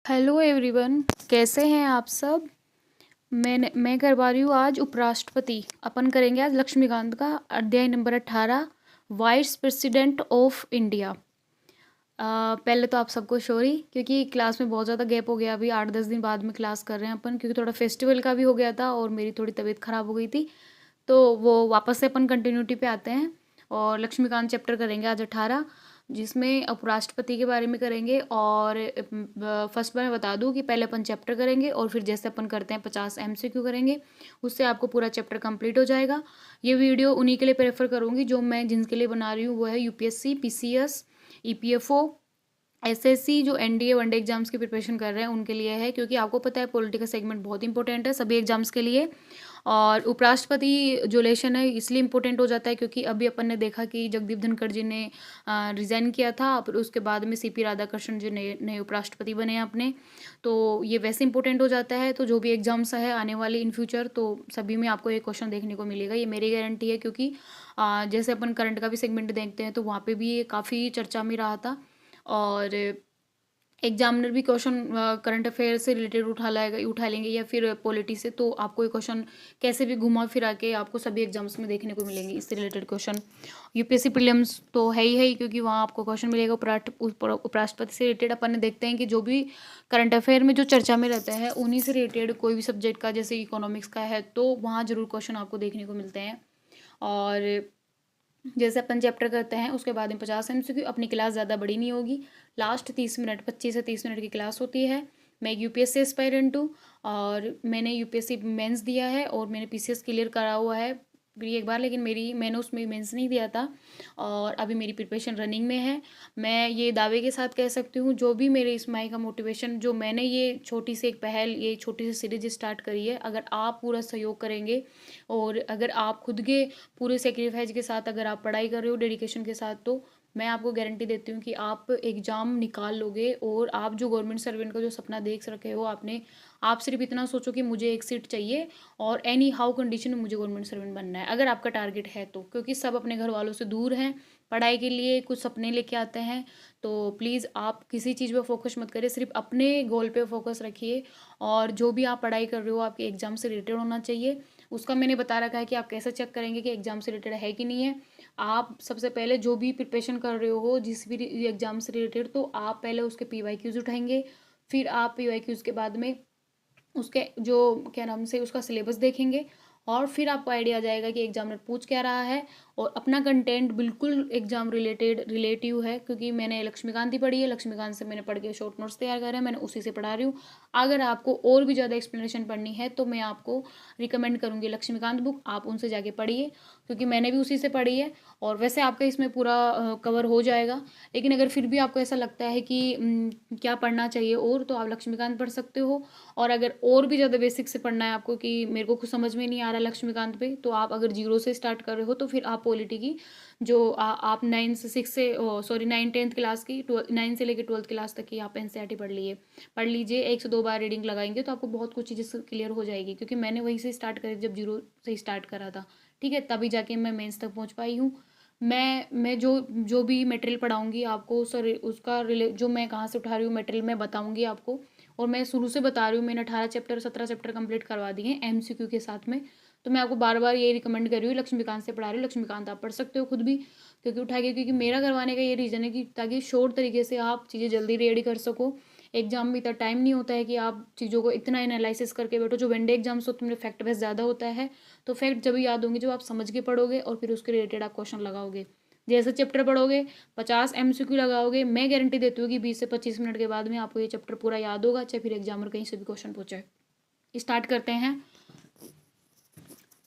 Hello everyone, कैसे हैं आप सब। मैं करवा रही हूँ आज उपराष्ट्रपति। अपन करेंगे आज लक्ष्मीकांत का अध्याय number 18, vice president of India. पहले तो आप सबको सॉरी, क्योंकि क्लास में बहुत ज़्यादा गैप हो गया। अभी 8-10 दिन बाद में क्लास कर रहे हैं अपन, क्योंकि थोड़ा फेस्टिवल का भी हो गया था और मेरी थोड़ी तबीयत ख़राब हो गई थी। तो वो वापस से अपन कंटिन्यूटी पे आते हैं और लक्ष्मीकांत चैप्टर करेंगे आज 18, जिसमें उपराष्ट्रपति के बारे में करेंगे। और फर्स्ट बार मैं बता दूं कि पहले अपन चैप्टर करेंगे और फिर जैसे अपन करते हैं 50 MCQ करेंगे, उससे आपको पूरा चैप्टर कंप्लीट हो जाएगा। ये वीडियो उन्हीं के लिए प्रेफर करूँगी जो मैं जिनके लिए बना रही हूँ, वो है UPSC, PCS, EPFO, SSC, जो NDA वनडे एग्जाम्स की प्रिपरेशन कर रहे हैं उनके लिए है, क्योंकि आपको पता है पॉलिटिकल सेगमेंट बहुत इंपॉर्टेंट है सभी एग्जाम्स के लिए। और उपराष्ट्रपति जो लेशन है इसलिए इम्पोर्टेंट हो जाता है क्योंकि अभी अपन ने देखा कि जगदीप धनखड़ जी ने रिज़ाइन किया था, फिर उसके बाद में CP राधाकृष्णन जी नए नए उपराष्ट्रपति बने हैं अपने। तो ये वैसे इंपॉर्टेंट हो जाता है। तो जो भी एग्जाम्स है आने वाले इन फ्यूचर, तो सभी में आपको ये क्वेश्चन देखने को मिलेगा, ये मेरी गारंटी है। क्योंकि जैसे अपन करंट का भी सेगमेंट देखते हैं तो वहाँ पे भी ये काफ़ी चर्चा में रहा था। और एग्जामिनर भी क्वेश्चन करंट अफेयर से रिलेटेड उठा लेंगे या फिर पॉलिटी से, तो आपको ये क्वेश्चन कैसे भी घुमा फिरा के आपको सभी एग्जाम्स में देखने को मिलेंगे इससे रिलेटेड क्वेश्चन। UPSC प्रीलिम्स तो है ही, क्योंकि वहाँ आपको क्वेश्चन मिलेगा उपराष्ट्रपति से रिलेटेड। अपन ने देखते हैं कि जो भी करंट अफेयर में जो चर्चा में रहता है उन्हीं से रिलेटेड कोई भी सब्जेक्ट का, जैसे इकोनॉमिक्स का है, तो वहाँ जरूर क्वेश्चन आपको देखने को मिलते हैं। और जैसे अपन चैप्टर करते हैं उसके बाद में 50 MCQ। अपनी क्लास ज़्यादा बड़ी नहीं होगी, लास्ट 30 मिनट, 25 से 30 मिनट की क्लास होती है। मैं UPSC एस्पायरेंट हूँ और मैंने UPSC मेंस दिया है और मैंने PCS क्लियर करा हुआ है भी एक बार, लेकिन मैंने उसमें मेंस नहीं दिया था और अभी मेरी प्रिपरेशन रनिंग में है। मैं ये दावे के साथ कह सकती हूँ, जो भी मेरे इस माही का मोटिवेशन, जो मैंने ये छोटी सी एक पहल, ये छोटी सी सीरीज स्टार्ट करी है, अगर आप पूरा सहयोग करेंगे और अगर आप खुद के पूरे सेक्रीफाइस के साथ अगर आप पढ़ाई कर रहे हो डेडिकेशन के साथ, तो मैं आपको गारंटी देती हूँ कि आप एग्ज़ाम निकाल लोगे। और आप जो गवर्नमेंट सर्वेंट का जो सपना देख रखे हो आपने, आप सिर्फ इतना सोचो कि मुझे एक सीट चाहिए और एनी हाउ कंडीशन में मुझे गवर्नमेंट सर्वेंट बनना है, अगर आपका टारगेट है तो। क्योंकि सब अपने घर वालों से दूर हैं, पढ़ाई के लिए कुछ सपने लेके आते हैं। तो प्लीज़ आप किसी चीज़ पे फोकस मत करिए, सिर्फ अपने गोल पे फोकस रखिए। और जो भी आप पढ़ाई कर रहे हो आपके एग्ज़ाम से रिलेटेड होना चाहिए। उसका मैंने बता रखा है कि आप कैसे चेक करेंगे कि एग्ज़ाम से रिलेटेड है कि नहीं है। आप सबसे पहले जो भी प्रिपरेशन कर रहे हो जिस भी एग्ज़ाम से रिलेटेड, तो आप पहले उसके PYQs उठाएंगे। फिर आप PYQs के बाद में उसके जो क्या नाम से उसका सिलेबस देखेंगे और फिर आपको आइडिया आ जाएगा कि एग्जामिनर पूछ क्या रहा है। और अपना कंटेंट बिल्कुल एग्जाम रिलेटिव है, क्योंकि मैंने लक्ष्मीकांत ही पढ़ी है, लक्ष्मीकांत से मैंने पढ़ के शॉर्ट नोट्स तैयार करे हैं, मैंने उसी से पढ़ा रही हूँ। अगर आपको और भी ज़्यादा एक्सप्लेनेशन पढ़नी है तो मैं आपको रिकमेंड करूँगी लक्ष्मीकांत बुक, आप उनसे जाके पढ़िए, क्योंकि मैंने भी उसी से पढ़ी है। और वैसे आपका इसमें पूरा कवर हो जाएगा। लेकिन अगर फिर भी आपको ऐसा लगता है कि क्या पढ़ना चाहिए और, तो आप लक्ष्मीकांत पढ़ सकते हो। और अगर और भी ज़्यादा बेसिक से पढ़ना है आपको कि मेरे को कुछ समझ में नहीं आ रहा लक्ष्मीकांत पे, तो आप अगर जीरो से स्टार्ट कर रहे हो तो फिर आप पॉलिटी की जो आप 9 क्लास की 9 से लेकर 12th क्लास तक की आप NCERT पढ़ लीजिए। 1 से 2 बार रीडिंग लगाएंगे तो आपको बहुत कुछ चीज़ें क्लियर हो जाएगी, क्योंकि मैंने वहीं से स्टार्ट करी जब जीरो से स्टार्ट करा था। ठीक है, तभी जाके मैं मेंस तक पहुंच पाई हूँ। मैं जो जो भी मटेरियल पढ़ाऊंगी आपको सर, उसका जो मैं कहाँ से उठा रही हूँ मटेरियल मैं बताऊंगी आपको। और मैं शुरू से बता रही हूँ, मैंने 18 चैप्टर 17 चैप्टर कंप्लीट करवा दिए हैं MCQ के साथ में। तो मैं आपको बार बार ये रिकमेंड कर रही हूँ, लक्ष्मीकांत से पढ़ा रही हूँ, लक्ष्मीकांत आप पढ़ सकते हो खुद भी, क्योंकि उठा के, क्योंकि मेरा करवाने का ये रीज़न है कि ताकि शॉर्ट तरीके से आप चीज़ें जल्दी रेडी कर सको। एग्जाम में इतना टाइम नहीं होता है कि आप चीज़ों को इतना एनालिसिस करके बैठो। जो वनडे एग्जाम्स होते हैं फैक्ट बेस ज़्यादा होता है, तो फैक्ट जब याद होंगे जब आप समझ के पढ़ोगे और फिर उसके रिलेटेड आप क्वेश्चन लगाओगे। जैसे चैप्टर पढ़ोगे 50 MCQ लगाओगे, मैं गारंटी देती हूँ कि 20 से 25 मिनट के बाद में आपको ये चैप्टर पूरा याद होगा, चाहे फिर एग्जामर कहीं से भी क्वेश्चन पूछे। स्टार्ट करते हैं।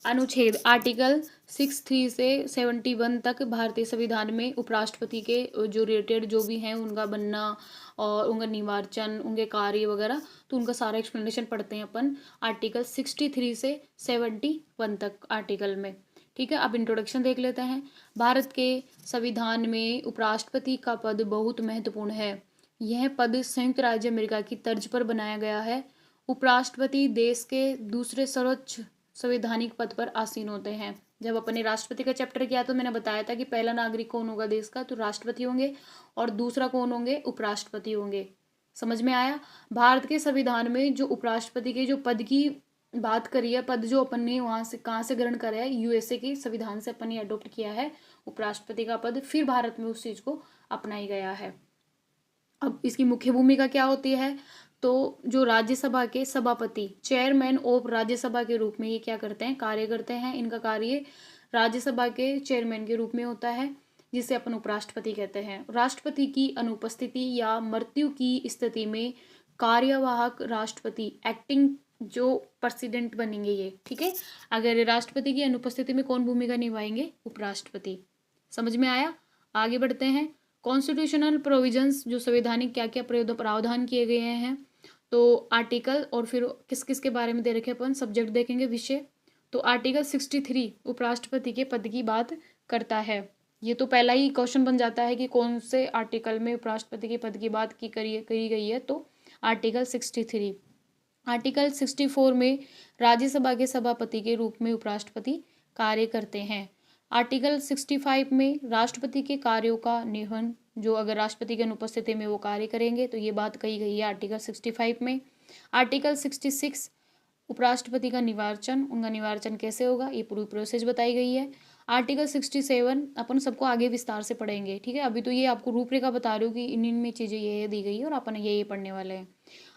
अनुच्छेद आर्टिकल 63 से 71 तक भारतीय संविधान में उपराष्ट्रपति के जो रिलेटेड जो भी हैं उनका बनना और उनका निर्वाचन, उनके कार्य वगैरह, तो उनका सारा एक्सप्लेनेशन पढ़ते हैं अपन आर्टिकल 63 से 71 तक आर्टिकल में। ठीक है, अब इंट्रोडक्शन देख लेते हैं। भारत के संविधान में उपराष्ट्रपति का पद बहुत महत्वपूर्ण है। यह पद संयुक्त राज्य अमेरिका की तर्ज पर बनाया गया है। उपराष्ट्रपति देश के दूसरे सर्वोच्च संवैधानिक पद पर आसीन होते हैं। जब अपने राष्ट्रपति का चैप्टर किया तो मैंने बताया था कि पहला नागरिक कौन होगा देश का, तो राष्ट्रपति होंगे, और दूसरा कौन होंगे, उपराष्ट्रपति होंगे। समझ में आया। भारत के संविधान में जो उपराष्ट्रपति के जो पद की बात करी है, पद जो अपन ने वहां से कहाँ से ग्रहण करा है, यूएसए के संविधान से अपन ने अडोप्ट किया है उपराष्ट्रपति का पद, फिर भारत में उस चीज को अपनाई गया है। अब इसकी मुख्य भूमिका क्या होती है, तो जो राज्यसभा के सभापति, चेयरमैन ऑफ राज्यसभा के रूप में ये क्या करते हैं, कार्य करते हैं। इनका कार्य राज्यसभा के चेयरमैन के रूप में होता है, जिसे अपन उपराष्ट्रपति कहते हैं। राष्ट्रपति की अनुपस्थिति या मृत्यु की स्थिति में कार्यवाहक राष्ट्रपति, एक्टिंग जो प्रेसिडेंट बनेंगे ये, ठीक है। अगर राष्ट्रपति की अनुपस्थिति में कौन भूमिका निभाएंगे, उपराष्ट्रपति। समझ में आया। आगे बढ़ते हैं। कॉन्स्टिट्यूशनल प्रोविजंस, जो संवैधानिक क्या क्या प्रावधान किए गए हैं, तो आर्टिकल, और फिर किस किस के बारे में दे रखे अपन, सब्जेक्ट देखेंगे, विषय। तो आर्टिकल 63 उपराष्ट्रपति के पद की बात करता है। ये तो पहला ही क्वेश्चन बन जाता है कि कौन से आर्टिकल में उपराष्ट्रपति के पद की बात करी गई है, तो आर्टिकल 63। आर्टिकल 64 में राज्यसभा के सभापति के रूप में उपराष्ट्रपति कार्य करते हैं। आर्टिकल 65 में राष्ट्रपति के कार्यों का निर्वहन, जो अगर राष्ट्रपति की अनुपस्थिति में वो कार्य करेंगे, तो ये बात कही गई है आर्टिकल 65 में। आर्टिकल 66 उपराष्ट्रपति का निर्वाचन, उनका निर्वाचन कैसे होगा, ये पूरी प्रोसेस बताई गई है। आर्टिकल 67 अपन सबको आगे विस्तार से पढ़ेंगे, ठीक है। अभी तो ये आपको रूपरेखा बता रही हूँ कि इन में चीज़ें ये दी गई है और अपन ये पढ़ने वाले हैं।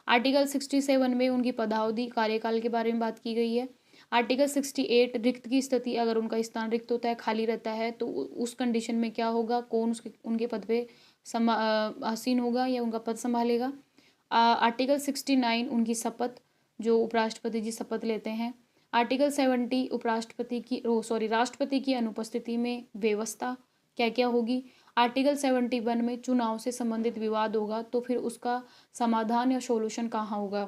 आर्टिकल 67 में उनकी पदावधि, कार्यकाल के बारे में बात की गई है। आर्टिकल 68 रिक्त की स्थिति, अगर उनका स्थान रिक्त होता है, खाली रहता है, तो उस कंडीशन में क्या होगा, कौन उनके पद पे आसीन होगा या उनका पद संभालेगा। आर्टिकल 69 उनकी शपथ, जो उपराष्ट्रपति जी शपथ लेते हैं। आर्टिकल 70 राष्ट्रपति की अनुपस्थिति में व्यवस्था क्या क्या होगी। आर्टिकल 71 में चुनाव से संबंधित विवाद होगा, तो फिर उसका समाधान या सॉल्यूशन कहाँ होगा।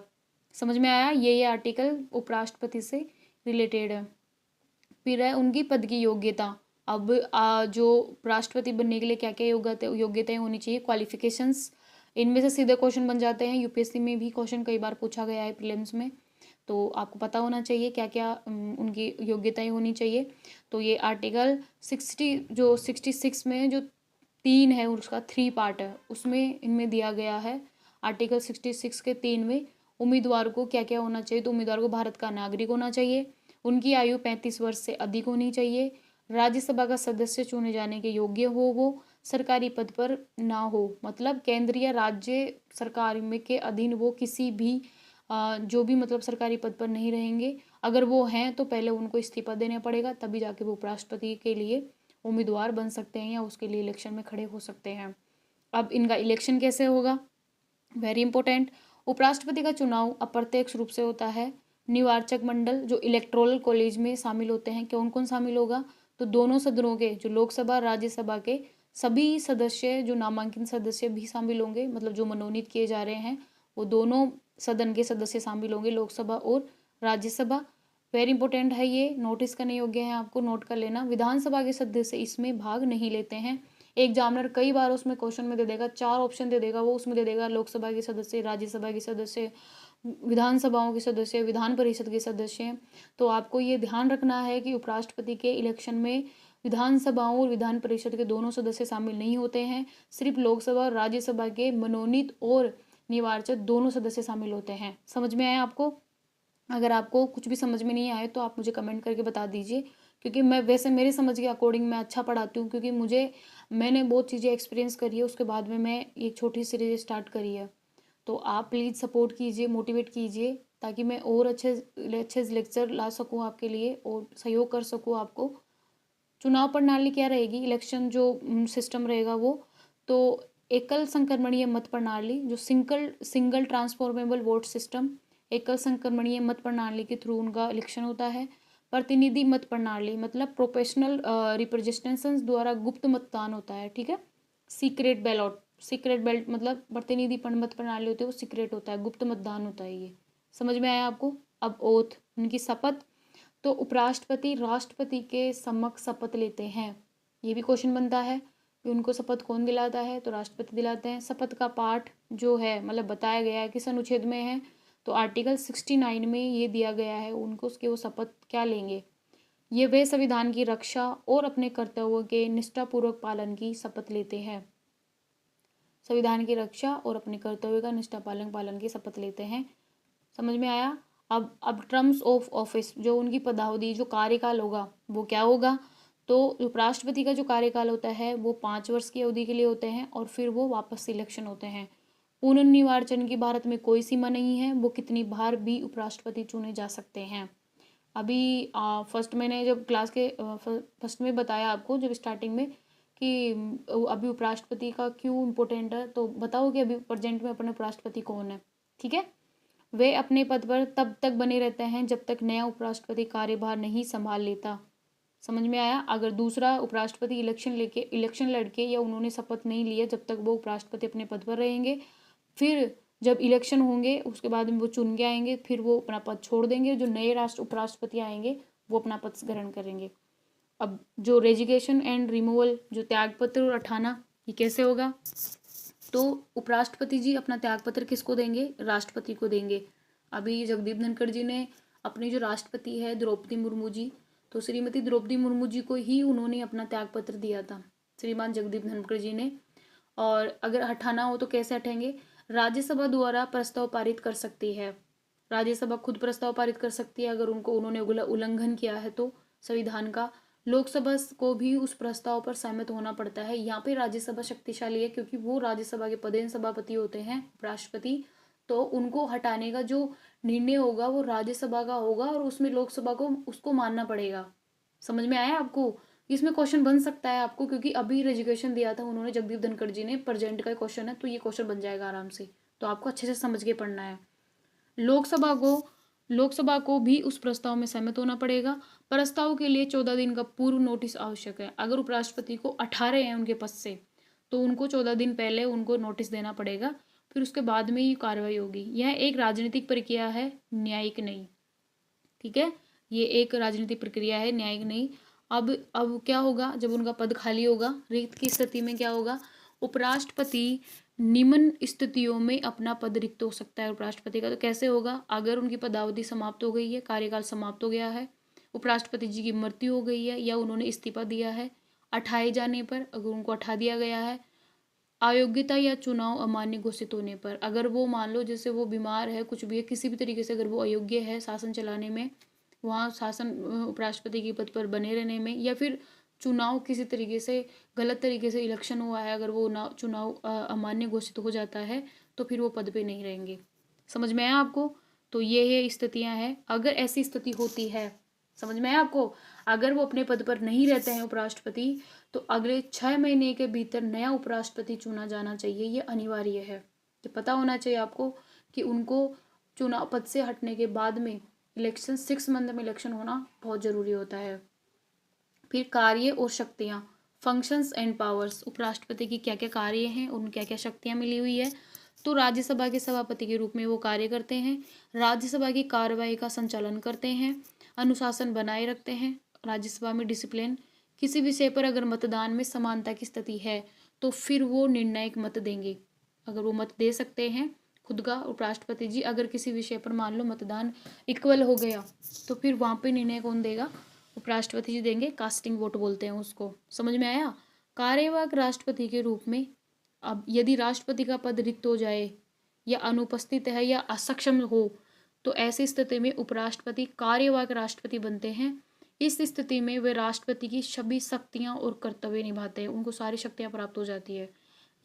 समझ में आया। ये आर्टिकल उपराष्ट्रपति से रिलेटेड है। फिर है उनकी पद की योग्यता। अब जो राष्ट्रपति बनने के लिए क्या क्या योग्यताएं होनी चाहिए, क्वालिफिकेशंस, इनमें से सीधे क्वेश्चन बन जाते हैं। यूपीएससी में भी क्वेश्चन कई बार पूछा गया है प्रीलिम्स में, तो आपको पता होना चाहिए क्या क्या उनकी योग्यताएं होनी चाहिए। तो ये आर्टिकल 66 में जो 3 है, उसका 3 पार्ट है, उसमें इनमें दिया गया है। आर्टिकल 66 के 3 में उम्मीदवार को क्या क्या होना चाहिए, तो उम्मीदवार को भारत का नागरिक होना चाहिए, उनकी आयु 35 वर्ष से अधिक होनी चाहिए, राज्यसभा का सदस्य चुने जाने के योग्य हो, वो सरकारी पद पर ना हो, मतलब केंद्र या राज्य सरकार में के अधीन वो किसी भी जो भी मतलब सरकारी पद पर नहीं रहेंगे। अगर वो हैं तो पहले उनको इस्तीफा देना पड़ेगा, तभी जाके वो उपराष्ट्रपति के लिए उम्मीदवार बन सकते हैं या उसके लिए इलेक्शन में खड़े हो सकते हैं। अब इनका इलेक्शन कैसे होगा, वेरी इंपॉर्टेंट। उपराष्ट्रपति का चुनाव अप्रत्यक्ष रूप से होता है। निर्वाचक मंडल जो इलेक्टोरल कॉलेज में शामिल होते हैं, कौन कौन शामिल होगा, तो दोनों सदनों के, जो लोकसभा राज्यसभा के सभी सदस्य, जो नामांकित सदस्य भी शामिल होंगे, मतलब जो मनोनीत किए जा रहे हैं, वो दोनों सदन के सदस्य शामिल होंगे, लोकसभा और राज्यसभा। वेरी इंपॉर्टेंट है, ये नोटिस करने योग्य है, आपको नोट कर लेना। विधानसभा के सदस्य इसमें भाग नहीं लेते हैं। एग्जामिनर कई बार उसमें क्वेश्चन में दे देगा, 4 ऑप्शन दे देगा, वो उसमें दे देगा लोकसभा के सदस्य, राज्यसभा के सदस्य, विधानसभाओं के सदस्य, विधान परिषद के सदस्य। तो आपको ये ध्यान रखना है कि उपराष्ट्रपति के इलेक्शन में विधानसभाओं और विधान परिषद के दोनों सदस्य शामिल नहीं होते हैं, सिर्फ लोकसभा और राज्यसभा के मनोनीत और निर्वाचित दोनों सदस्य शामिल होते हैं। समझ में आया आपको। अगर आपको कुछ भी समझ में नहीं आए तो आप मुझे कमेंट करके बता दीजिए, क्योंकि मैं वैसे मेरी समझ के अकॉर्डिंग मैं अच्छा पढ़ाती हूँ, क्योंकि मैंने बहुत चीज़ें एक्सपीरियंस करी है, उसके बाद में मैं एक छोटी सीरीज स्टार्ट करी है। तो आप प्लीज़ सपोर्ट कीजिए, मोटिवेट कीजिए, ताकि मैं और अच्छे लेक्चर ला सकूँ आपके लिए और सहयोग कर सकूँ आपको। चुनाव प्रणाली क्या रहेगी, इलेक्शन जो सिस्टम रहेगा वो, तो एकल संक्रमणीय मत प्रणाली, जो सिंगल ट्रांसफॉर्मेबल वोट सिस्टम, एकल संक्रमणीय मत प्रणाली के थ्रू उनका इलेक्शन होता है। प्रतिनिधि मत प्रणाली, मतलब प्रोफेशनल रिप्रेजेंटेशन द्वारा गुप्त मतदान होता है, ठीक है। सीक्रेट बैलेट मतलब प्रतिनिधि मत प्रणाली होती है, वो सीक्रेट होता है, गुप्त मतदान होता है। ये समझ में आया आपको। अब ओथ, उनकी शपथ, तो उपराष्ट्रपति राष्ट्रपति के समक्ष शपथ लेते हैं। ये भी क्वेश्चन बनता है कि उनको शपथ कौन दिलाता है, तो राष्ट्रपति दिलाते हैं। शपथ का पाठ जो है, मतलब बताया गया है किस अनुच्छेद में है, तो आर्टिकल 69 में ये दिया गया है उनको, उसके वो शपथ क्या लेंगे, ये वे संविधान की रक्षा और अपने कर्तव्यों के निष्ठापूर्वक पालन की शपथ लेते हैं। संविधान की रक्षा और अपने कर्तव्य का निष्ठापूर्वक पालन की शपथ लेते हैं। समझ में आया। अब टर्म्स ऑफ ऑफिस, जो उनकी पदावधि, जो कार्यकाल होगा वो क्या होगा। तो उपराष्ट्रपति का जो कार्यकाल होता है वो 5 वर्ष की अवधि के लिए होते हैं और फिर वो वापस इलेक्शन होते हैं। पुनर्निर्वाचन की भारत में कोई सीमा नहीं है, वो कितनी बार भी उपराष्ट्रपति चुने जा सकते हैं। अभी फर्स्ट मैंने जब क्लास के फर्स्ट में बताया आपको जब स्टार्टिंग में कि अभी उपराष्ट्रपति का क्यों इम्पोर्टेंट है, तो बताओ कि अभी प्रेजेंट में अपने उपराष्ट्रपति कौन है। ठीक है, वे अपने पद पर तब तक बने रहते हैं जब तक नया उपराष्ट्रपति कार्यभार नहीं संभाल लेता। समझ में आया। अगर दूसरा उपराष्ट्रपति इलेक्शन लड़के या उन्होंने शपथ नहीं लिया, जब तक वो उपराष्ट्रपति अपने पद पर रहेंगे। फिर जब इलेक्शन होंगे उसके बाद में वो चुन के आएंगे, फिर वो अपना पद छोड़ देंगे। जो नए उपराष्ट्रपति आएंगे वो अपना पद ग्रहण करेंगे। अब जो रेजिग्नेशन एंड रिमूवल, जो त्यागपत्र और हटाना, ये कैसे होगा। तो उपराष्ट्रपति जी अपना त्यागपत्र किसको देंगे, राष्ट्रपति को देंगे। अभी जगदीप धनखड़ जी ने अपनी जो राष्ट्रपति है द्रौपदी मुर्मू जी, तो श्रीमती द्रौपदी मुर्मू जी को ही उन्होंने अपना त्यागपत्र दिया था, श्रीमान जगदीप धनखड़ जी ने। और अगर हटाना हो तो कैसे हटेंगे, राज्यसभा द्वारा प्रस्ताव पारित कर सकती है। राज्यसभा खुद प्रस्ताव पारित कर सकती है अगर उन्होंने उल्लंघन किया है तो संविधान का। लोकसभा को भी उस प्रस्ताव पर सहमत होना पड़ता है। यहाँ पे राज्यसभा शक्तिशाली है क्योंकि वो राज्यसभा के पदेन सभापति होते हैं उपराष्ट्रपति, तो उनको हटाने का जो निर्णय होगा वो राज्यसभा का होगा और उसमें लोकसभा को उसको मानना पड़ेगा। समझ में आया आपको। इसमें क्वेश्चन बन सकता है आपको, क्योंकि अभी रेजिग्नेशन दिया था उन्होंने जगदीप धनखड़ जी ने, प्रेजेंट का क्वेश्चन है तो ये क्वेश्चन बन जाएगा आराम से। तो आपको अच्छे से समझ के पढ़ना है। लोकसभा को भी उस प्रस्ताव में सहमत होना पड़ेगा। प्रस्ताव के लिए 14 दिन का पूर्व नोटिस आवश्यक है। अगर उपराष्ट्रपति को 18 हैं उनके पद से, तो उनको 14 दिन पहले उनको नोटिस देना पड़ेगा, फिर उसके बाद में ये कार्रवाई होगी। यह एक राजनीतिक प्रक्रिया है, न्यायिक नहीं। ठीक है, ये एक राजनीतिक प्रक्रिया है, न्यायिक नहीं। अब क्या होगा, जब उनका पद खाली होगा, रिक्त की स्थिति में क्या होगा, उपराष्ट्रपति निम्न स्थितियों में अपना पद रिक्त हो सकता है उपराष्ट्रपति का। तो कैसे होगा, अगर उनकी पदावधि समाप्त हो गई है, कार्यकाल समाप्त हो गया है, उपराष्ट्रपति जी की मृत्यु हो गई है या उन्होंने इस्तीफा दिया है, हटाए जाने पर, अगर उनको हटा दिया गया है, अयोग्यता या चुनाव अमान्य घोषित होने पर, अगर वो मान लो जैसे वो बीमार है, कुछ भी है, किसी भी तरीके से अगर वो अयोग्य है शासन चलाने में, वहाँ शासन उपराष्ट्रपति के पद पर बने रहने में, या फिर चुनाव किसी तरीके से गलत तरीके से इलेक्शन हुआ है, अगर वो चुनाव अमान्य घोषित हो जाता है तो फिर वो पद पे नहीं रहेंगे। समझ में आया आपको। तो ये स्थितियां हैं। अगर ऐसी स्थिति होती है, समझ में आया आपको, अगर वो अपने पद पर नहीं रहते हैं उपराष्ट्रपति, तो अगले 6 महीने के भीतर नया उपराष्ट्रपति चुना जाना चाहिए। ये अनिवार्य है, ये पता होना चाहिए आपको कि उनको चुनाव पद से हटने के बाद में इलेक्शन 6 मंथ में इलेक्शन होना बहुत जरूरी होता है। फिर कार्य और शक्तियाँ, फंक्शंस एंड पावर्स, उपराष्ट्रपति की क्या क्या कार्य हैं, उन क्या क्या शक्तियाँ मिली हुई है। तो राज्यसभा के सभापति के रूप में वो कार्य करते हैं, राज्यसभा की कार्रवाई का संचालन करते हैं, अनुशासन बनाए रखते हैं, राज्यसभा में डिसिप्लिन, किसी विषय पर अगर मतदान में समानता की स्थिति है तो फिर वो निर्णायक मत देंगे। अगर वो मत दे सकते हैं खुद का उपराष्ट्रपति जी, अगर किसी विषय पर मान लो मतदान इक्वल हो गया तो फिर वहाँ पे निर्णय कौन देगा, उपराष्ट्रपति जी देंगे, कास्टिंग वोट बोलते हैं उसको। समझ में आया। कार्यवाहक राष्ट्रपति के रूप में, अब यदि राष्ट्रपति का पद रिक्त हो जाए या अनुपस्थित है या असक्षम हो, तो ऐसी स्थिति में उपराष्ट्रपति कार्यवाहक राष्ट्रपति बनते हैं। इस स्थिति में वे राष्ट्रपति की सभी शक्तियां और कर्तव्य निभाते हैं, उनको सारी शक्तियां प्राप्त हो जाती है।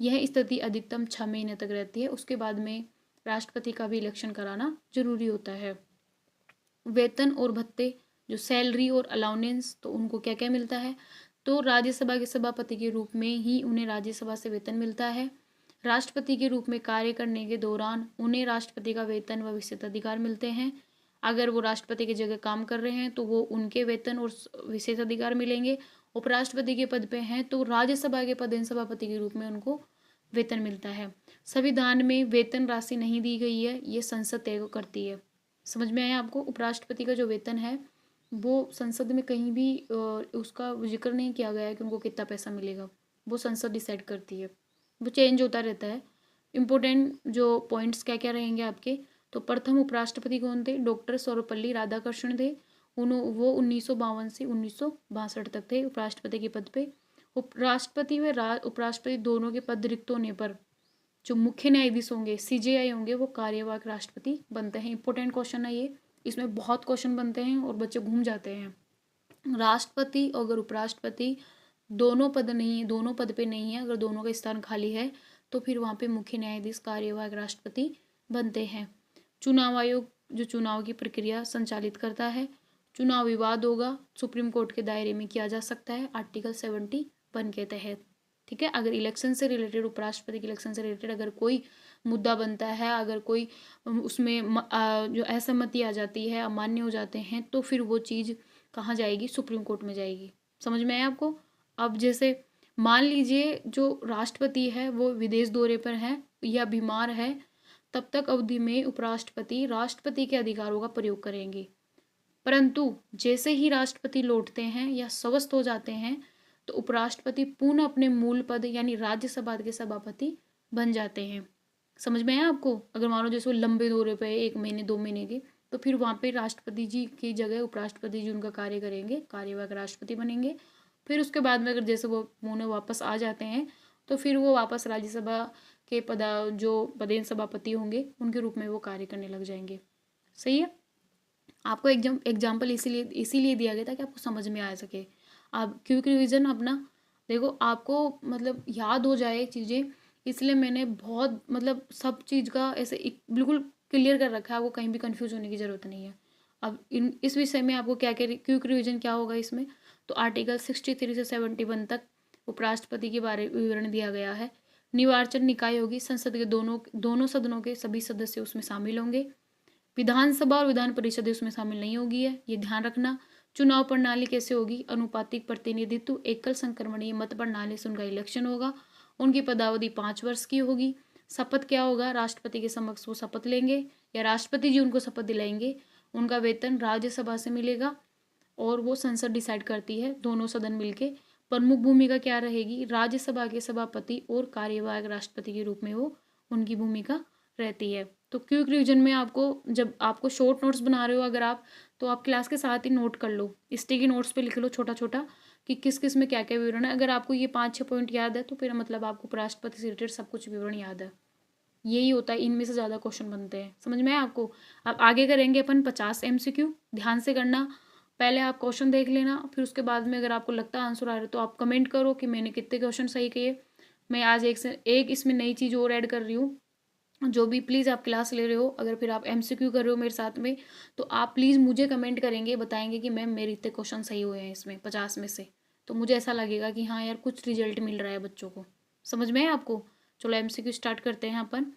यह स्थिति अधिकतम 6 महीने तक रहती है। उसके बाद में राष्ट्रपति का भी इलेक्शन कराना जरूरी होता है। वेतन और भत्ते, जो सैलरी और अलाउंस, तो उनको क्या क्या मिलता है, तो राज्यसभा के सभापति के रूप में ही उन्हें राज्यसभा से वेतन मिलता है। राष्ट्रपति के रूप में कार्य करने के दौरान उन्हें राष्ट्रपति का वेतन व विशेषाधिकार मिलते हैं। अगर वो राष्ट्रपति की जगह काम कर रहे हैं तो वो उनके वेतन और विशेषाधिकार मिलेंगे। उपराष्ट्रपति के पद पे हैं तो राज्यसभा के पदेन सभापति के रूप में उनको वेतन मिलता है। संविधान में वेतन राशि नहीं दी गई है, ये संसद तय करती है। समझ में आया आपको। उपराष्ट्रपति का जो वेतन है वो संसद में कहीं भी उसका जिक्र नहीं किया गया है कि उनको कितना पैसा मिलेगा, वो संसद डिसाइड करती है, वो चेंज होता रहता है। इम्पोर्टेंट जो पॉइंट्स क्या क्या रहेंगे आपके, तो प्रथम उपराष्ट्रपति कौन थे, डॉक्टर सर्वपल्ली राधाकृष्णन थे। वो 1952 से 1962 तक थे उपराष्ट्रपति के पद पे। उपराष्ट्रपति व उपराष्ट्रपति दोनों के पद रिक्त होने पर जो मुख्य न्यायाधीश होंगे CJI होंगे वो कार्यवाहक राष्ट्रपति बनते हैं। इंपॉर्टेंट क्वेश्चन है ये, इसमें बहुत क्वेश्चन बनते हैं और बच्चे घूम जाते हैं। राष्ट्रपति और अगर उपराष्ट्रपति दोनों पद नहीं है, दोनों पद पे नहीं है, अगर दोनों का स्थान खाली है तो फिर वहाँ पे मुख्य न्यायाधीश कार्यवाहक राष्ट्रपति बनते हैं। चुनाव आयोग जो चुनाव की प्रक्रिया संचालित करता है। चुनाव विवाद होगा सुप्रीम कोर्ट के दायरे में किया जा सकता है आर्टिकल 71 के तहत। ठीक है, अगर इलेक्शन से रिलेटेड, उपराष्ट्रपति के इलेक्शन से रिलेटेड अगर कोई मुद्दा बनता है, अगर कोई उसमें जो असहमति आ जाती है, अमान्य हो जाते हैं, तो फिर वो चीज़ कहाँ जाएगी? सुप्रीम कोर्ट में जाएगी। समझ में आया आपको? अब जैसे मान लीजिए जो राष्ट्रपति है वो विदेश दौरे पर है या बीमार है, तब तक अवधि में उपराष्ट्रपति राष्ट्रपति के अधिकारों का प्रयोग करेंगे। परंतु जैसे ही राष्ट्रपति लौटते हैं या स्वस्थ हो जाते हैं तो उपराष्ट्रपति पुनः अपने मूल पद यानी राज्यसभा के सभापति बन जाते हैं। समझ में आया आपको? अगर मान लो जैसे वो लंबे दौरे पे 1 महीने 2 महीने के, तो फिर वहाँ पे राष्ट्रपति जी की जगह उपराष्ट्रपति जी उनका कार्य करेंगे, कार्यवाहक राष्ट्रपति बनेंगे। फिर उसके बाद में अगर जैसे वो पुनः वापस आ जाते हैं तो फिर वो वापस राज्यसभा के जो पदेन सभापति होंगे उनके रूप में वो कार्य करने लग जाएंगे। सही है? आपको एग्जाम्पल इसीलिए दिया गया था कि आपको समझ में आ सके। आप क्विक रिवीजन अपना देखो, आपको मतलब याद हो जाए चीज़ें, इसलिए मैंने बहुत मतलब सब चीज़ का ऐसे बिल्कुल क्लियर कर रखा है, आपको कहीं भी कंफ्यूज होने की ज़रूरत नहीं है। अब इस विषय में आपको क्या क्या क्विक रिवीजन क्या होगा इसमें, तो आर्टिकल 63 से 71 तक उपराष्ट्रपति के बारे में विवरण दिया गया है। निर्वाचन निकाय होगी, संसद के दोनों सदनों के सभी सदस्य उसमें शामिल होंगे। विधानसभा और विधान परिषद उसमें शामिल नहीं होगी है, ये ध्यान रखना। चुनाव प्रणाली कैसे होगी? अनुपातिक प्रतिनिधित्व, एकल संक्रमणीय मत प्रणाली से उनका इलेक्शन होगा। उनकी पदावधि 5 वर्ष की होगी। शपथ क्या होगा? राष्ट्रपति के समक्ष वो शपथ लेंगे या राष्ट्रपति जी उनको शपथ दिलाएंगे। उनका वेतन राज्यसभा से मिलेगा और वो संसद डिसाइड करती है, दोनों सदन मिलके। प्रमुख भूमिका क्या रहेगी? राज्यसभा के सभापति और कार्यवाहक राष्ट्रपति के रूप में वो उनकी भूमिका रहती है। तो क्विक रिवीजन में आपको, जब आपको शॉर्ट नोट्स बना रहे हो अगर आप, तो आप क्लास के साथ ही नोट कर लो, स्टिकी नोट्स पे लिख लो छोटा छोटा कि किस किस में क्या क्या विवरण है। अगर आपको ये 5-6 पॉइंट याद है तो फिर मतलब आपको उपराष्ट्रपति से रिलेटेड सब कुछ विवरण याद है। यही होता है, इनमें से ज़्यादा क्वेश्चन बनते हैं। समझ में आया आपको? अब आगे करेंगे अपन 50 MCQ। ध्यान से करना, पहले आप क्वेश्चन देख लेना, फिर उसके बाद में अगर आपको लगता है आंसर आ रहा है तो आप कमेंट करो कि मैंने कितने क्वेश्चन सही किए। मैं आज एक इसमें नई चीज़ और ऐड कर रही हूँ। जो भी प्लीज़ आप क्लास ले रहे हो, अगर फिर आप MCQ कर रहे हो मेरे साथ में, तो आप प्लीज़ मुझे कमेंट करेंगे, बताएंगे कि मैम मेरे इतने क्वेश्चन सही हुए हैं इसमें 50 में से, तो मुझे ऐसा लगेगा कि हाँ यार कुछ रिजल्ट मिल रहा है बच्चों को। समझ में है आपको? चलो MCQ स्टार्ट करते हैं अपन।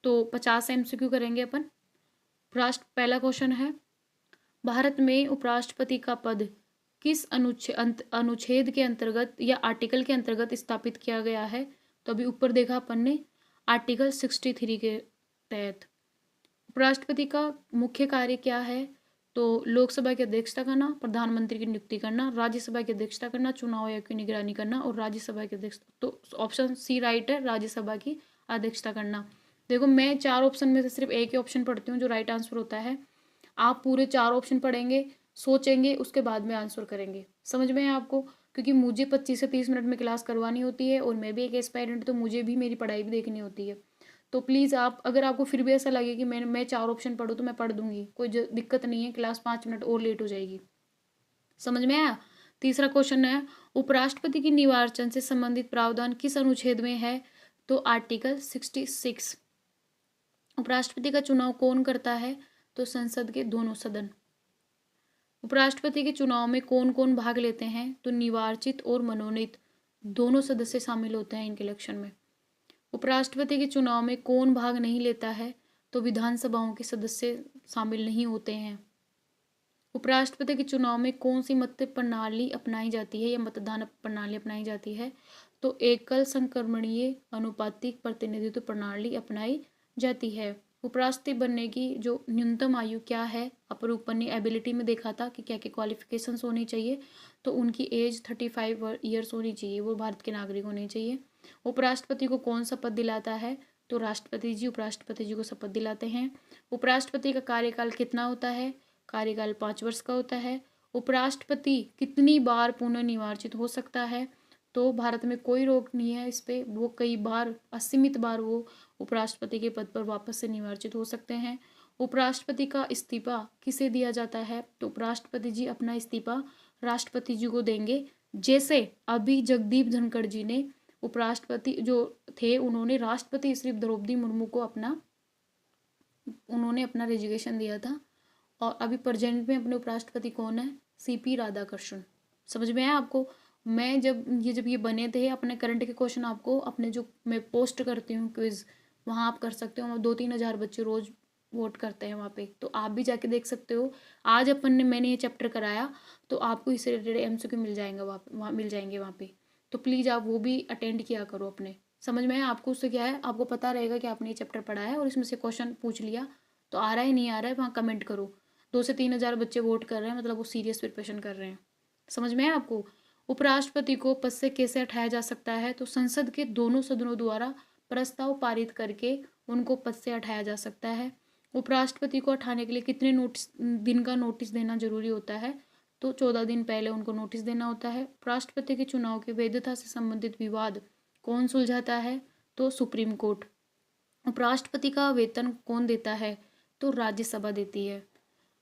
तो 50 MCQ करेंगे अपन। पहला क्वेश्चन है, भारत में उपराष्ट्रपति का पद किस अनुच्छेद के अंतर्गत या आर्टिकल के अंतर्गत स्थापित किया गया है? तो अभी ऊपर देखा अपन ने, आर्टिकल 63 के तहत। उपराष्ट्रपति का मुख्य कार्य क्या है? तो लोकसभा की अध्यक्षता करना, प्रधानमंत्री की नियुक्ति करना, राज्यसभा की अध्यक्षता करना, चुनाव आयोग की निगरानी करना और राज्यसभा की अध्यक्षता। तो ऑप्शन सी राइट है, राज्यसभा की अध्यक्षता करना। देखो मैं 4 ऑप्शन में से सिर्फ एक ही ऑप्शन पढ़ती हूँ जो राइट आंसर होता है। आप पूरे 4 ऑप्शन पढ़ेंगे, सोचेंगे, उसके बाद में आंसर करेंगे। समझ में है आपको? क्योंकि मुझे 25 से 30 मिनट में क्लास करवानी होती है और मैं भी एक एस्पायरेंट, तो मुझे भी मेरी पढ़ाई भी देखनी होती है। तो प्लीज़ आप, अगर आपको फिर भी ऐसा लगे कि मैं 4 ऑप्शन पढ़ूँ तो मैं पढ़ दूंगी, कोई दिक्कत नहीं है, क्लास 5 मिनट और लेट हो जाएगी। समझ में आया? तीसरा क्वेश्चन है, उपराष्ट्रपति की निर्वाचन से संबंधित प्रावधान किस अनुच्छेद में है? तो आर्टिकल 66। उपराष्ट्रपति का चुनाव कौन करता है? तो संसद के दोनों सदन। उपराष्ट्रपति के चुनाव में कौन कौन भाग लेते हैं? तो निर्वाचित और मनोनीत दोनों सदस्य शामिल होते हैं इनके इलेक्शन में। उपराष्ट्रपति के चुनाव में कौन भाग नहीं लेता है? तो विधानसभाओं के सदस्य शामिल नहीं होते हैं। उपराष्ट्रपति के चुनाव में कौन सी मत प्रणाली अपनाई जाती है या मतदान प्रणाली अपनाई जाती है? तो एकल संक्रमणीय अनुपातिक प्रतिनिधित्व प्रणाली अपनाई जाती है। उपराष्ट्रपति बनने की जो न्यूनतम आयु क्या है? अपन ऊपर ने एबिलिटी में देखा था कि क्या क्या क्वालिफिकेशंस होनी चाहिए, तो उनकी एज 35 ईयर्स होनी चाहिए, वो भारत के नागरिक होने चाहिए। उपराष्ट्रपति को कौन शपथ दिलाता है? तो राष्ट्रपति जी उपराष्ट्रपति जी को शपथ दिलाते हैं। उपराष्ट्रपति का कार्यकाल कितना होता है? कार्यकाल 5 वर्ष का होता है। उपराष्ट्रपति कितनी बार पुनः निर्वाचित हो सकता है? तो भारत में कोई रोक नहीं है इस पे, वो कई बार असीमित बार वो उपराष्ट्रपति के पद पर वापस से निर्वाचित हो सकते हैं। उपराष्ट्रपति का इस्तीफा किसे दिया जाता है? तो उपराष्ट्रपति जी अपना इस्तीफा राष्ट्रपति जी को देंगे। जैसे अभी जगदीप धनखड़ जी ने उपराष्ट्रपति जो थे उन्होंने राष्ट्रपति श्री द्रौपदी मुर्मू को उन्होंने अपना रेजिग्नेशन दिया था। और अभी प्रेजेंट में अपने उपराष्ट्रपति कौन है? सीपी राधाकृष्णन। समझ में आया आपको? मैं जब ये बने थे अपने करंट के क्वेश्चन आपको अपने जो मैं पोस्ट करती हूँ क्विज, वहाँ आप कर सकते हो। 2-3 हज़ार बच्चे रोज वोट करते हैं वहाँ पे, तो आप भी जाके देख सकते हो। आज मैंने ये चैप्टर कराया तो आपको इससे रिलेटेड एमसीक्यू मिल जाएंगे वहाँ मिल जाएंगे वहाँ पे। तो प्लीज़ आप वो भी अटेंड किया करो अपने। समझ में आया आपको? उससे क्या है, आपको पता रहेगा कि आपने ये चैप्टर पढ़ा है और इसमें से क्वेश्चन पूछ लिया। तो आ रहा है नहीं आ रहा है वहाँ कमेंट करो। 2 से 3 हज़ार बच्चे वोट कर रहे हैं, मतलब वो सीरियस प्रिपरेशन कर रहे हैं। समझ में है आपको? उपराष्ट्रपति को पद से कैसे हटाया जा सकता है? तो संसद के दोनों सदनों द्वारा प्रस्ताव पारित करके उनको पद से हटाया जा सकता है। उपराष्ट्रपति को हटाने के लिए कितने दिन का नोटिस देना जरूरी होता है? तो 14 दिन पहले उनको नोटिस देना होता है। उपराष्ट्रपति के चुनाव की वैधता से संबंधित विवाद कौन सुलझाता है? तो सुप्रीम कोर्ट। उपराष्ट्रपति का वेतन कौन देता है? तो राज्यसभा देती है।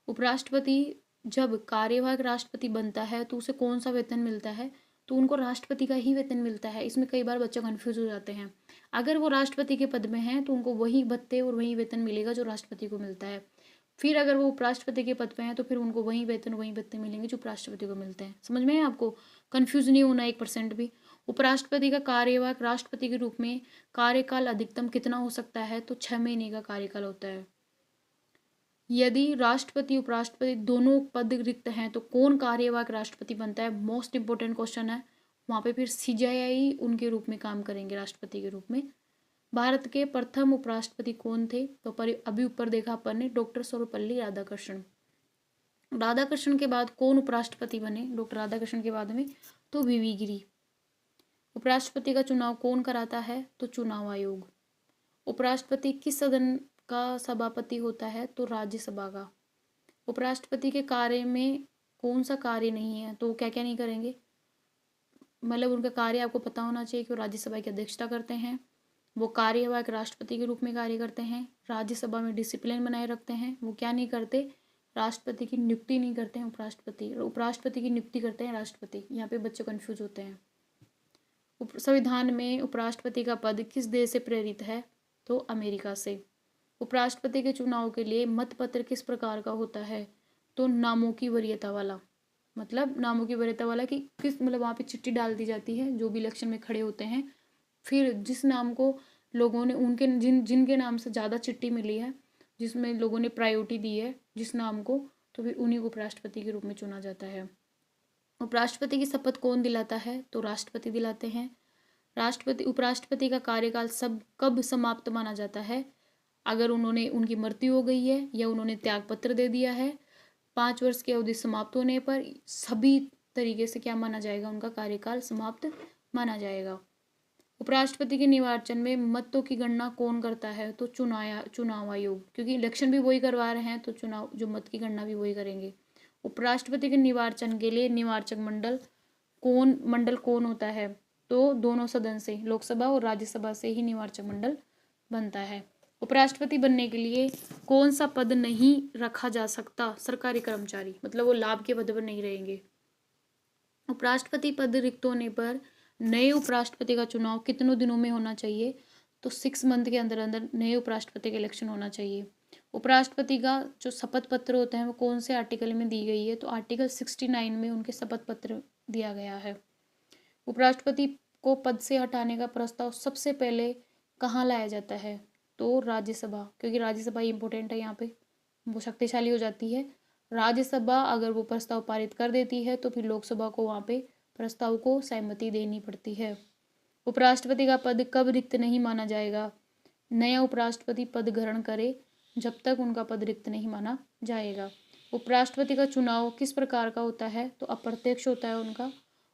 उपराष्ट्रपति जब कार्यवाहक राष्ट्रपति बनता है तो उसे कौन सा वेतन मिलता है? तो उनको राष्ट्रपति का ही वेतन मिलता है। इसमें कई बार बच्चे कंफ्यूज हो जाते हैं। अगर वो राष्ट्रपति के पद में हैं तो उनको वही भत्ते और वही वेतन मिलेगा जो राष्ट्रपति को मिलता है। फिर अगर वो उपराष्ट्रपति के पद पे हैं तो फिर उनको वही वेतन वही भत्ते मिलेंगे जो उपराष्ट्रपति को मिलते हैं। समझ में है आपको? कंफ्यूज नहीं होना 1% भी। उपराष्ट्रपति का कार्यवाहक राष्ट्रपति के रूप में कार्यकाल अधिकतम कितना हो सकता है? तो 6 महीने का कार्यकाल होता है। यदि राष्ट्रपति उपराष्ट्रपति दोनों पद रिक्त हैं तो कौन कार्यवाहक राष्ट्रपति बनता है? मोस्ट इंपोर्टेंट क्वेश्चन है। वहाँ पे फिर सीजेआई उनके रूप में काम करेंगे राष्ट्रपति के रूप में। भारत के प्रथम उपराष्ट्रपति कौन थे? तो अभी ऊपर देखा अपन ने, डॉक्टर सर्वपल्ली राधाकृष्णन। राधाकृष्णन के बाद कौन उपराष्ट्रपति बने डॉक्टर राधाकृष्णन के बाद में? तो वीवी गिरी। उपराष्ट्रपति का चुनाव कौन कराता है? तो चुनाव आयोग। उपराष्ट्रपति किस सदन का सभापति होता है? तो राज्यसभा का। उपराष्ट्रपति के कार्य में कौन सा कार्य नहीं है? तो क्या क्या नहीं करेंगे, मतलब उनका कार्य आपको पता होना चाहिए कि वो राज्यसभा की अध्यक्षता करते हैं, वो कार्यवाहक राष्ट्रपति के रूप में कार्य करते हैं, राज्यसभा में डिसिप्लिन बनाए रखते हैं। वो क्या नहीं करते? राष्ट्रपति की नियुक्ति नहीं करते हैं उपराष्ट्रपति की नियुक्ति करते हैं राष्ट्रपति। यहाँ पे बच्चे कंफ्यूज होते हैं। संविधान में उपराष्ट्रपति का पद किस देश से प्रेरित है? तो अमेरिका से। उपराष्ट्रपति के चुनाव के लिए मतपत्र किस प्रकार का होता है? तो नामों की वरीयता वाला। मतलब नामों की वरीयता वाला कि किस, मतलब वहाँ पे चिट्ठी डाल दी जाती है जो भी इलेक्शन में खड़े होते हैं, फिर जिस नाम को लोगों ने उनके जिनके नाम से ज़्यादा चिट्ठी मिली है, जिसमें लोगों ने प्रायोरिटी दी है जिस नाम को, तो फिर उन्हीं को उपराष्ट्रपति के रूप में चुना जाता है। उपराष्ट्रपति की शपथ कौन दिलाता है? तो राष्ट्रपति दिलाते हैं। उपराष्ट्रपति का कार्यकाल कब समाप्त माना जाता है? अगर उनकी मृत्यु हो गई है या उन्होंने त्यागपत्र दे दिया है। 5 वर्ष की अवधि समाप्त होने पर सभी तरीके से क्या माना जाएगा? उनका कार्यकाल समाप्त माना जाएगा। उपराष्ट्रपति के निर्वाचन में मतों की गणना कौन करता है? तो चुनाव आयोग, क्योंकि इलेक्शन भी वही करवा रहे हैं तो चुनाव जो मत की गणना भी वही करेंगे। उपराष्ट्रपति के निर्वाचन के लिए निर्वाचक मंडल कौन होता है? तो दोनों सदन से, लोकसभा और राज्यसभा से ही निर्वाचक मंडल बनता है। उपराष्ट्रपति बनने के लिए कौन सा पद नहीं रखा जा सकता? सरकारी कर्मचारी, मतलब वो लाभ के पद पर नहीं रहेंगे। उपराष्ट्रपति पद रिक्त होने पर नए उपराष्ट्रपति का चुनाव कितनों दिनों में होना चाहिए? तो 6 मंथ के अंदर अंदर नए उपराष्ट्रपति का इलेक्शन होना चाहिए। उपराष्ट्रपति का जो शपथ पत्र होता है वो कौन से आर्टिकल में दी गई है? तो आर्टिकल 69 में उनके शपथ पत्र दिया गया है। उपराष्ट्रपति को पद से हटाने का प्रस्ताव सबसे पहले कहाँ लाया जाता है? तो राज्यसभा, क्योंकि राज्यसभा इंपॉर्टेंट है, यहाँ पे वो शक्तिशाली हो जाती है। राज्यसभा अगर वो प्रस्ताव पारित कर देती है तो फिर लोकसभा को वहाँ पे प्रस्ताव को सहमति देनी पड़ती है। उपराष्ट्रपति का पद कब रिक्त नहीं माना जाएगा? नया उपराष्ट्रपति पद ग्रहण करे जब तक उनका पद रिक्त नहीं माना जाएगा। उपराष्ट्रपति का चुनाव किस प्रकार का होता है? तो अप्रत्यक्ष होता है उनका।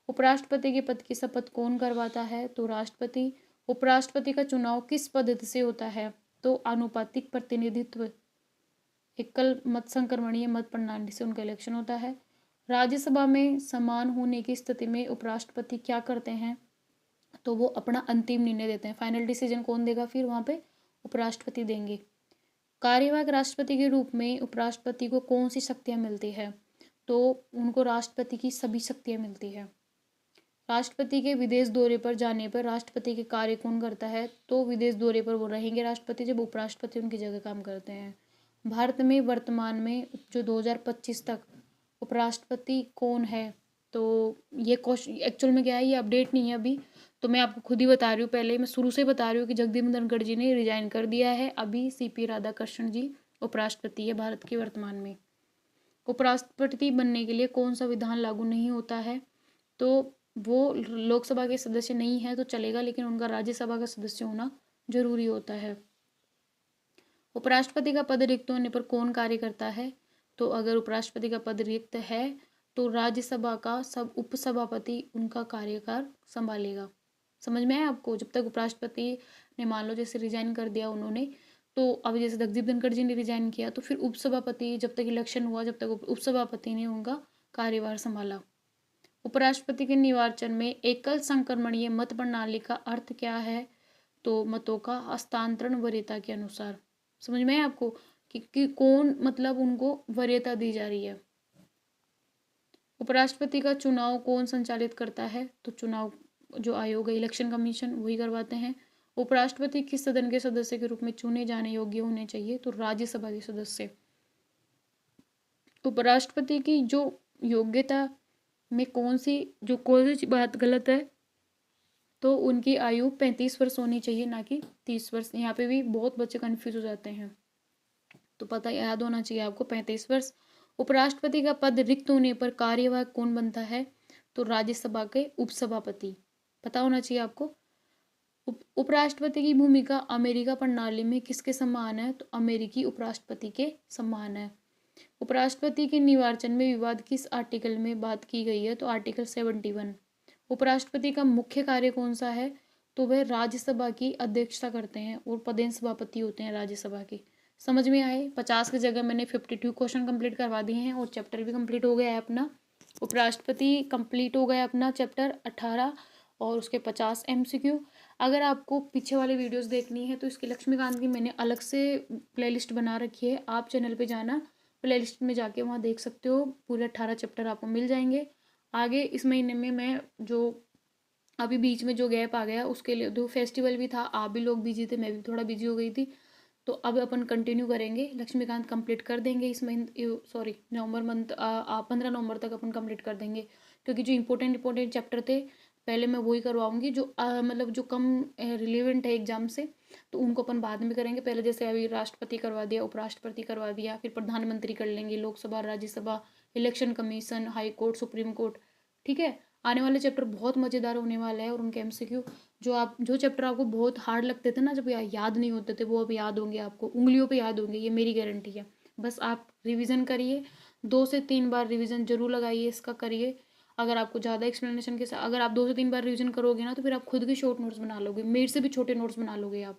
उपराष्ट्रपति के पद की शपथ कौन करवाता है? तो राष्ट्रपति। उपराष्ट्रपति का चुनाव किस पद्धति से होता है? तो आनुपातिक प्रतिनिधित्व, एकल मत संक्रमणीय मत प्रणाली से उनका इलेक्शन होता है। राज्यसभा में समान होने की स्थिति में उपराष्ट्रपति क्या करते हैं? तो वो अपना अंतिम निर्णय देते हैं। फाइनल डिसीजन कौन देगा फिर वहाँ पे? उपराष्ट्रपति देंगे। कार्यवाहक राष्ट्रपति के रूप में उपराष्ट्रपति को कौन सी शक्तियाँ मिलती है? तो उनको राष्ट्रपति की सभी शक्तियाँ मिलती है। राष्ट्रपति के विदेश दौरे पर जाने पर राष्ट्रपति के कार्य कौन करता है? तो विदेश दौरे पर वो रहेंगे राष्ट्रपति, जब उपराष्ट्रपति उनकी जगह काम करते हैं। भारत में वर्तमान में जो 2025 तक उपराष्ट्रपति कौन है? तो ये क्वेश्चन एक्चुअल में क्या है, ये अपडेट नहीं है अभी, तो मैं आपको खुद ही बता रही हूँ, पहले मैं शुरू से बता रही हूँ कि जगदीप धनखड़ जी ने रिजाइन कर दिया है। अभी सीपी राधाकृष्णन जी उपराष्ट्रपति है भारत के वर्तमान में। उपराष्ट्रपति बनने के लिए कौन सा विधान लागू नहीं होता है? तो वो लोकसभा के सदस्य नहीं है तो चलेगा, लेकिन उनका राज्यसभा का सदस्य होना जरूरी होता है। उपराष्ट्रपति का पद रिक्त होने पर कौन कार्य करता है? तो अगर उपराष्ट्रपति का पद रिक्त है तो राज्यसभा का सब उपसभापति उनका कार्यकाल संभालेगा। समझ में आया आपको? जब तक उपराष्ट्रपति ने मान लो जैसे रिजाइन कर दिया उन्होंने, तो अब जैसे जगदीप धनखड़ जी ने रिजाइन किया तो फिर उपसभापति, जब तक इलेक्शन हुआ, जब तक उपसभापति ने उनका कार्यभार संभाला। उपराष्ट्रपति के निर्वाचन में एकल संक्रमणीय मत प्रणाली का अर्थ क्या है? तो मतों का हस्तांतरण वरीयता के अनुसार। समझ में है आपको कि कौन मतलब उनको वरीयता दी जा रही है। उपराष्ट्रपति का चुनाव कौन संचालित करता है? तो चुनाव जो आयोग है, इलेक्शन कमीशन, वही करवाते हैं। उपराष्ट्रपति किस सदन के सदस्य के रूप में चुने जाने योग्य होने चाहिए? तो राज्यसभा के सदस्य। उपराष्ट्रपति की जो योग्यता में कौन सी बात गलत है? तो उनकी आयु 35 वर्ष होनी चाहिए, ना कि 30 वर्ष। यहाँ पे भी बहुत बच्चे कंफ्यूज हो जाते हैं, तो पता याद होना चाहिए आपको 35 वर्ष। उपराष्ट्रपति का पद रिक्त होने पर कार्यवाहक कौन बनता है? तो राज्यसभा के उपसभापति। पता होना चाहिए आपको। उपराष्ट्रपति की भूमिका अमेरिका प्रणाली में किसके समान है? तो अमेरिकी उपराष्ट्रपति के समान है। उपराष्ट्रपति के निर्वाचन में विवाद किस आर्टिकल में बात की गई है? तो आर्टिकल 71। उपराष्ट्रपति का मुख्य कार्य कौन सा है? तो वह राज्यसभा की अध्यक्षता करते हैं और पदेन सभापति होते हैं राज्यसभा के। समझ में आए? 50 की जगह मैंने 52 क्वेश्चन कंप्लीट करवा दिए हैं और चैप्टर भी कंप्लीट हो गया है अपना। उपराष्ट्रपति कंप्लीट हो गया अपना चैप्टर 18 और उसके 50 MCQ। अगर आपको पीछे वाले वीडियोस देखनी है तो इसके लक्ष्मीकांत की मैंने अलग से प्लेलिस्ट बना रखी है, आप चैनल पे जाना, प्लेलिस्ट में जाके वहाँ देख सकते हो। पूरे 18 चैप्टर आपको मिल जाएंगे। आगे इस महीने में मैं जो अभी बीच में जो गैप आ गया उसके लिए, जो फेस्टिवल भी था, आप भी लोग बिजी थे, मैं भी थोड़ा बिजी हो गई थी, तो अब अपन कंटिन्यू करेंगे। लक्ष्मीकांत कंप्लीट कर देंगे इस महीने, सॉरी नवंबर मंथ, 15 नवंबर तक अपन कंप्लीट कर देंगे, क्योंकि जो इंपॉर्टेंट चैप्टर थे पहले मैं वही करवाऊंगी, जो मतलब जो कम रिलेवेंट है एग्जाम से, तो उनको अपन बाद में करेंगे। पहले जैसे अभी राष्ट्रपति करवा दिया, उपराष्ट्रपति करवा दिया, फिर प्रधानमंत्री कर लेंगे, Lok Sabha, Rajya Sabha, election commission, high court, supreme court. ठीक है, आने वाले चैप्टर बहुत मज़ेदार होने वाले हैं और उनके MCQ जो चैप्टर आपको बहुत हार्ड लगते थे ना, जब याद नहीं होते थे, वो अब याद होंगे आपको, उंगलियों पे याद होंगे, ये मेरी गारंटी है। बस आप रिवीजन करिए, 2 से 3 बार रिवीजन जरूर लगाइए, इसका करिए। अगर आपको ज़्यादा एक्सप्लेनेशन के साथ, अगर आप 2 से 3 बार रिवीजन करोगे ना, तो फिर आप खुद के शॉर्ट नोट्स बना लोगे, मेरे से भी छोटे नोट्स बना लोगे आप।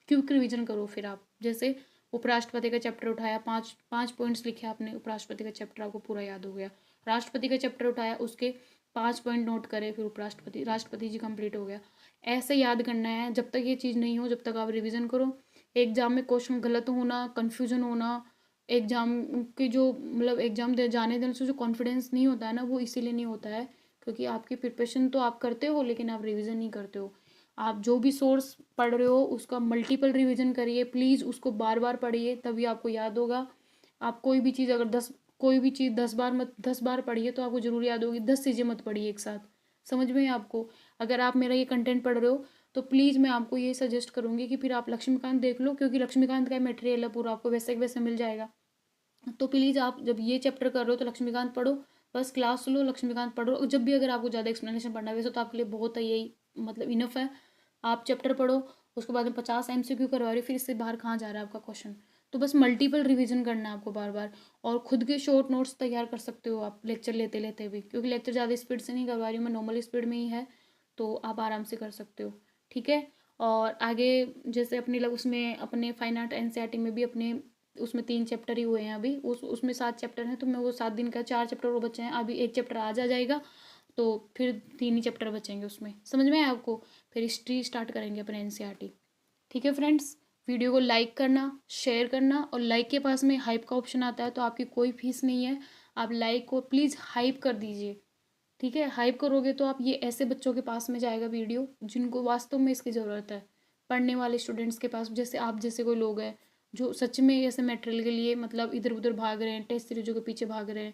क्विक रिवीजन करो फिर आप। जैसे उपराष्ट्रपति का चैप्टर उठाया, 5 पॉइंट्स लिखे आपने, उपराष्ट्रपति का चैप्टर आपको पूरा याद हो गया। राष्ट्रपति का चैप्टर उठाया, उसके 5 पॉइंट नोट करे, फिर उपराष्ट्रपति, राष्ट्रपति जी कंप्लीट हो गया। ऐसे याद करना है। जब तक ये चीज़ नहीं हो, जब तक आप रिवीजन करो। एग्जाम में क्वेश्चन गलत होना, कन्फ्यूजन होना, एग्जाम के जो मतलब एग्जाम दे जाने देने से जो कॉन्फिडेंस नहीं होता है ना, वो इसीलिए नहीं होता है क्योंकि आपकी प्रिपरेशन तो आप करते हो लेकिन आप रिवीजन नहीं करते हो। आप जो भी सोर्स पढ़ रहे हो उसका मल्टीपल रिवीजन करिए प्लीज़, उसको बार बार पढ़िए, तभी आपको याद होगा। आप कोई भी चीज़ अगर 10 बार पढ़िए तो आपको जरूर याद होगी। 10 चीज़ें मत पढ़िए एक साथ। समझ में है आपको? अगर आप मेरा ये कंटेंट पढ़ रहे हो तो प्लीज़ मैं आपको ये सजेस्ट करूँगी कि फिर आप लक्ष्मीकांत देख लो, क्योंकि लक्ष्मीकांत का मटेरियल है पूरा, आपको वैसे वैसे मिल जाएगा। तो प्लीज़ आप जब ये चैप्टर कर रहे हो तो लक्ष्मीकांत पढ़ो, बस क्लास लो, लक्ष्मीकांत पढ़ो। जब भी अगर आपको ज़्यादा एक्सप्लेनेशन पढ़ना है, वैसे तो आपके लिए बहुत है, यही मतलब इनफ है। आप चैप्टर पढ़ो, उसके बाद में 50 MCQ करवा रही हो, फिर इससे बाहर कहाँ जा रहा है आपका क्वेश्चन? तो बस मल्टीपल रिवीजन करना है आपको बार बार। और खुद के शॉर्ट नोट्स तैयार कर सकते हो आप लेक्चर लेते लेते भी, क्योंकि लेक्चर ज़्यादा स्पीड से नहीं करवा रही हूँ मैं, नॉर्मल स्पीड में ही है, तो आप आराम से कर सकते हो। ठीक है, और आगे जैसे अपने उसमें अपने फाइन आर्ट NCERT में भी अपने उसमें 3 चैप्टर ही हुए हैं अभी, उसमें 7 चैप्टर हैं, तो मैं वो 7 दिन का 4 चैप्टर वो बच्चे हैं, अभी एक चैप्टर आज आ जाएगा, तो फिर 3 ही चैप्टर बचेंगे उसमें, समझ में आया आपको। फिर हिस्ट्री स्टार्ट करेंगे अपने एनसीईआरटी। ठीक है फ्रेंड्स, वीडियो को लाइक करना, शेयर करना, और लाइक के पास में हाइप का ऑप्शन आता है, तो आपकी कोई फीस नहीं है, आप लाइक को प्लीज़ हाइप कर दीजिए। ठीक है, हाइप करोगे तो आप ये ऐसे बच्चों के पास में जाएगा वीडियो जिनको वास्तव में इसकी ज़रूरत है, पढ़ने वाले स्टूडेंट्स के पास, जैसे आप जैसे कोई लोग हैं जो सच में ऐसे मटेरियल के लिए मतलब इधर उधर भाग रहे हैं, टेस्ट सीरीजों के पीछे भाग रहे हैं,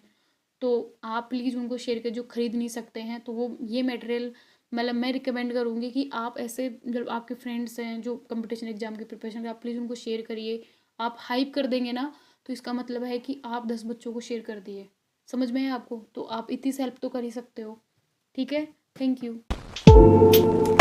तो आप प्लीज़ उनको शेयर कर, जो खरीद नहीं सकते हैं, तो वो ये मटेरियल मतलब मैं रिकमेंड करूँगी कि आप ऐसे जब आपके फ्रेंड्स हैं जो कंपटीशन एग्जाम की प्रिपरेशन कर, आप प्लीज़ उनको शेयर करिए। आप हाइप कर देंगे ना, तो इसका मतलब है कि आप 10 बच्चों को शेयर कर दिए। समझ में है आपको, तो आप इतनी से हेल्प तो कर ही सकते हो। ठीक है, थैंक यू।